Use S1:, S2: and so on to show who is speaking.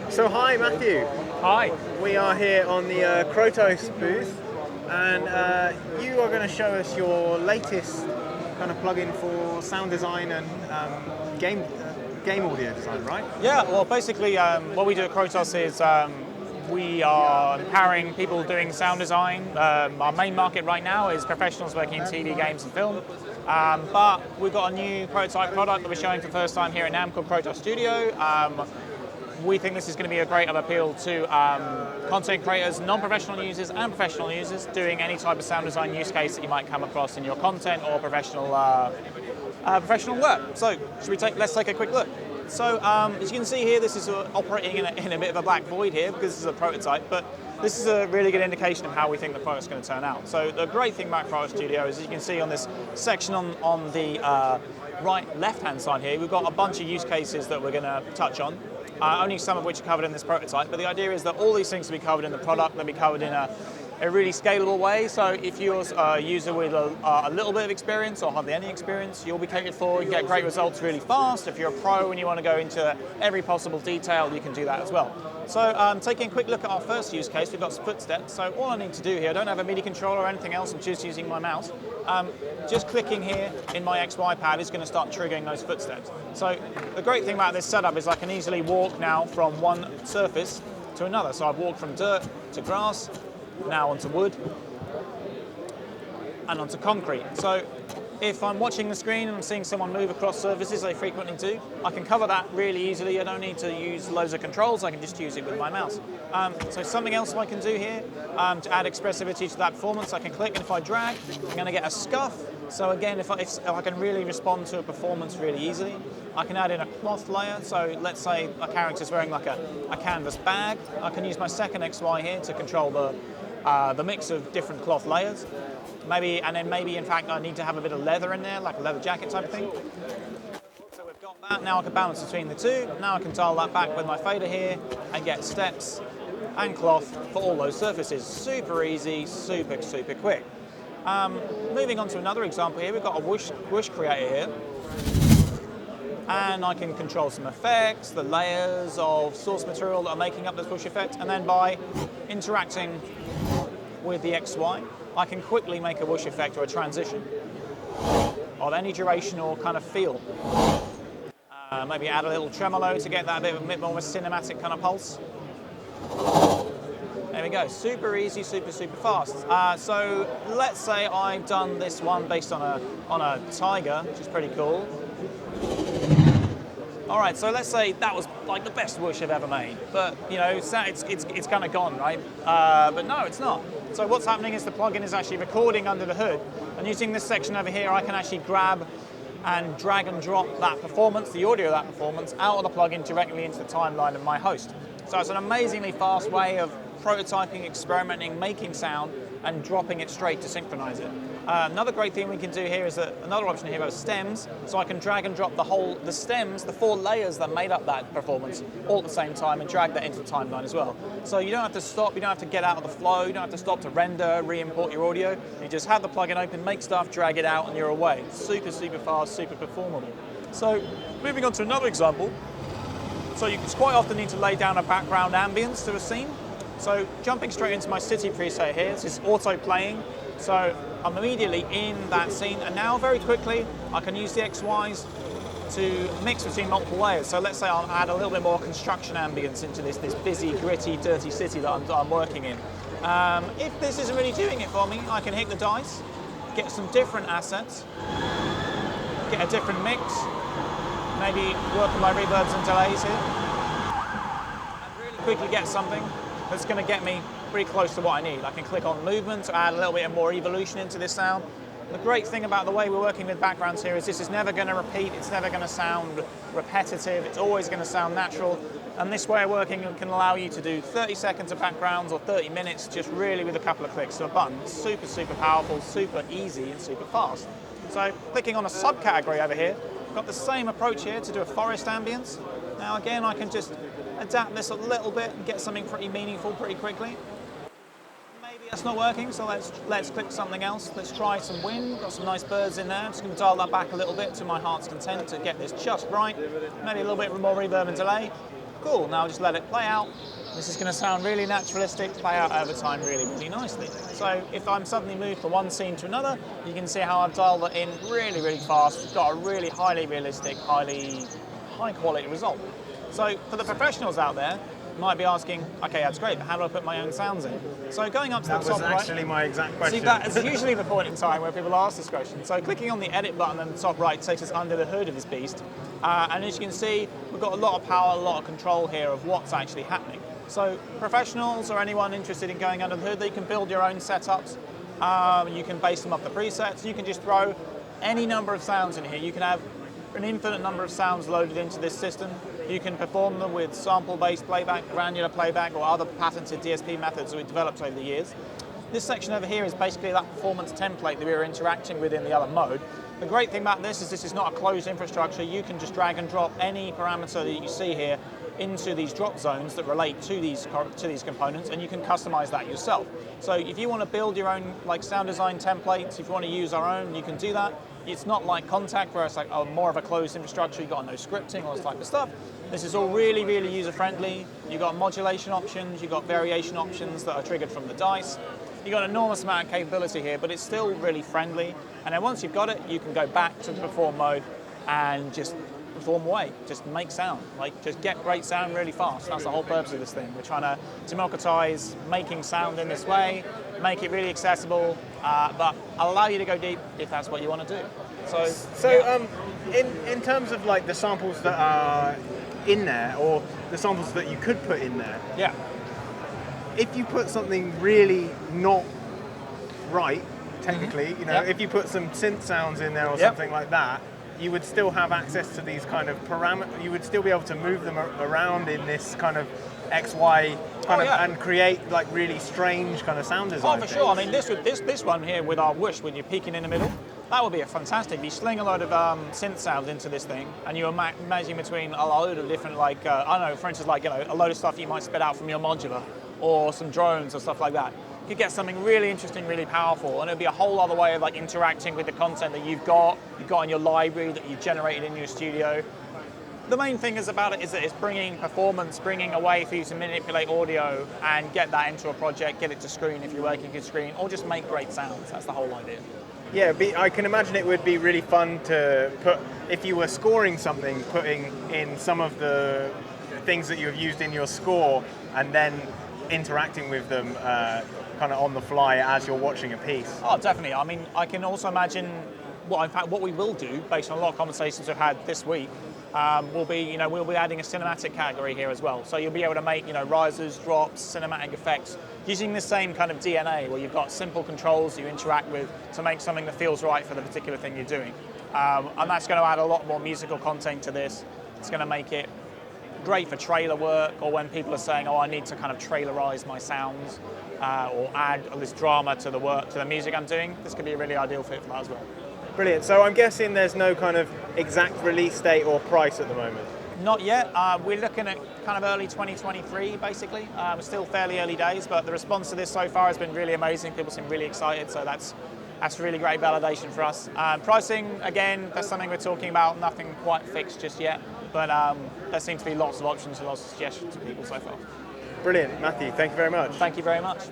S1: So hi Matthew,
S2: Hi.
S1: we are here on the Krotos booth, and you are going to show us your latest kind of plugin for sound design and game audio design, right?
S2: Yeah, well basically what we do at Krotos is we are empowering people doing sound design. Our main market right now is professionals working in TV, games and film. But we've got a new prototype product that we're showing for the first time here at NAMM called Krotos Studio. We think this is going to be a great appeal to content creators, non-professional users and professional users doing any type of sound design use case that you might come across in your content or professional work. So let's take a quick look. So as you can see here, this is operating in a bit of a black void here because this is a prototype, but this is a really good indication of how we think the product's going to turn out. So the great thing about Krotos Studio is, as you can see on this section on the right left-hand side here, we've got a bunch of use cases that we're going to touch on. Only some of which are covered in this prototype, but the idea is that all these things will be covered in the product. They'll be covered in a really scalable way. So if you're a user with a little bit of experience or hardly any experience, you'll be catered for. You get great results really fast. If you're a pro and you want to go into every possible detail, you can do that as well. So taking a quick look at our first use case, we've got footsteps. So all I need to do here, I don't have a MIDI controller or anything else, I'm just using my mouse. Just clicking here in my XY pad is going to start triggering those footsteps. So the great thing about this setup is I can easily walk now from one surface to another. So I've walked from dirt to grass, now onto wood, and onto concrete. So if I'm watching the screen and I'm seeing someone move across surfaces, they frequently do, I can cover that really easily. I don't need to use loads of controls, I can just use it with my mouse. So something else I can do here, to add expressivity to that performance, I can click, and if I drag, I'm going to get a scuff. So again, if I can really respond to a performance really easily, I can add in a cloth layer. So let's say a character's wearing like a canvas bag. I can use my second XY here to control the mix of different cloth layers. Maybe in fact I need to have a bit of leather in there, like a leather jacket type of thing. So we've got that. Now I can balance between the two. Now I can dial that back with my fader here and get steps and cloth for all those surfaces. Super easy, super quick. Moving on to another example here, we've got a whoosh creator here. And I can control some effects, the layers of source material that are making up this whoosh effect, and then by interacting with the XY, I can quickly make a whoosh effect or a transition of any duration or kind of feel. Maybe add a little tremolo to get that a bit more of a cinematic kind of pulse. There we go, super easy, super fast. So let's say I've done this one based on a tiger, which is pretty cool. All right, so let's say that was like the best whoosh I've ever made, but you know, it's kind of gone, right? But no, it's not. So what's happening is the plugin is actually recording under the hood, and using this section over here, I can actually grab and drag and drop that performance, the audio of that performance, out of the plugin directly into the timeline of my host. So it's an amazingly fast way of prototyping, experimenting, making sound, and dropping it straight to synchronize it. Another great thing we can do here is another option here is stems, so I can drag and drop the stems, the 4 layers that made up that performance, all at the same time, and drag that into the timeline as well. So you don't have to stop, you don't have to get out of the flow, you don't have to stop to render, re-import your audio. You just have the plugin open, make stuff, drag it out, and you're away. Super fast, super performable. So moving on to another example. So you quite often need to lay down a background ambience to a scene. So jumping straight into my city preset here, this is auto playing. So I'm immediately in that scene, and now very quickly I can use the XYs to mix between multiple layers. So let's say I'll add a little bit more construction ambience into this busy, gritty, dirty city that I'm working in. If this isn't really doing it for me, I can hit the dice, get some different assets, get a different mix, maybe work on my reverbs and delays here, and really quickly get something that's going to get me pretty close to what I need. I can click on movement to add a little bit more evolution into this sound. The great thing about the way we're working with backgrounds here is this is never going to repeat, it's never going to sound repetitive, it's always going to sound natural. And this way of working can allow you to do 30 seconds of backgrounds or 30 minutes just really with a couple of clicks of a button. Super powerful, super easy, and super fast. So clicking on a subcategory over here, I've got the same approach here to do a forest ambience. Now again, I can just adapt this a little bit and get something pretty meaningful pretty quickly. Maybe that's not working, so let's click something else. Let's try some wind. Got some nice birds in there. I'm just going to dial that back a little bit to my heart's content to get this just right. Maybe a little bit more reverb and delay. Cool, now just let it play out. This is going to sound really naturalistic, play out over time really, really nicely. So if I'm suddenly moved from one scene to another, you can see how I've dialed it in really, really fast. We've got a really highly realistic, high quality result. So for the professionals out there, you might be asking, okay, that's great, but how do I put my own sounds in? So going up to the top right...
S1: That was actually my exact question.
S2: See, that is usually the point in time where people ask this question. So clicking on the edit button on the top right takes us under the hood of this beast. And as you can see, we've got a lot of power, a lot of control here of what's actually happening. So professionals or anyone interested in going under the hood, they can build your own setups. You can base them off the presets. You can just throw any number of sounds in here. You can have an infinite number of sounds loaded into this system. You can perform them with sample-based playback, granular playback, or other patented DSP methods that we've developed over the years. This section over here is basically that performance template that we were interacting with in the other mode. The great thing about this is not a closed infrastructure. You can just drag and drop any parameter that you see here into these drop zones that relate to these components, and you can customize that yourself. So if you want to build your own sound design templates, if you want to use our own, you can do that. It's not like Contact where it's more of a closed infrastructure, you've got no scripting, all this type of stuff. This is all really, really user-friendly. You've got modulation options, you've got variation options that are triggered from the dice. You've got an enormous amount of capability here, but it's still really friendly. And then once you've got it, you can go back to the perform mode and just perform away, just make sound, just get great sound really fast. That's the whole purpose of this thing. We're trying to democratize making sound in this way, make it really accessible, but allow you to go deep if that's what you want to do.
S1: In terms of the samples that are in there, or the samples that you could put in there,
S2: yeah.
S1: If you put something really not right, technically, if you put some synth sounds in there or something like that, you would still have access to these kind of parameters. You would still be able to move them around in this kind of XY and create really strange kind of sound design.
S2: Oh, for sure. I mean, this one here with our whoosh, when you're peaking in the middle, that would be fantastic. You sling a load of synth sounds into this thing, and you're imaging between a load of different, I don't know, for instance, a load of stuff you might spit out from your modular, or some drones or stuff like that. You could get something really interesting, really powerful, and it'd be a whole other way of interacting with the content that you've got in your library, that you've generated in your studio. The main thing about it is that it's bringing performance, bringing a way for you to manipulate audio and get that into a project, get it to screen if you're working with screen, or just make great sounds. That's the whole idea.
S1: Yeah, I can imagine it would be really fun to put, if you were scoring something, putting in some of the things that you've used in your score and then interacting with them kind of on the fly as you're watching a piece.
S2: Oh, definitely. I mean, I can also imagine what we will do, based on a lot of conversations we've had this week, will be, we'll be adding a cinematic category here as well. So you'll be able to make, risers, drops, cinematic effects, using the same kind of DNA, where you've got simple controls you interact with to make something that feels right for the particular thing you're doing. And that's going to add a lot more musical content to this. It's going to make it great for trailer work, or when people are saying, I need to kind of trailerize my sounds, or add this drama to the music I'm doing. This could be a really ideal fit for that as well.
S1: Brilliant. So I'm guessing there's no kind of exact release date or price at the moment?
S2: Not yet. We're looking at kind of early 2023, basically. We're still fairly early days, but the response to this so far has been really amazing. People seem really excited, so that's really great validation for us. Pricing, again, that's something we're talking about. Nothing quite fixed just yet, but there seems to be lots of options and lots of suggestions to people so far.
S1: Brilliant. Matthew, thank you very much.
S2: Thank you very much.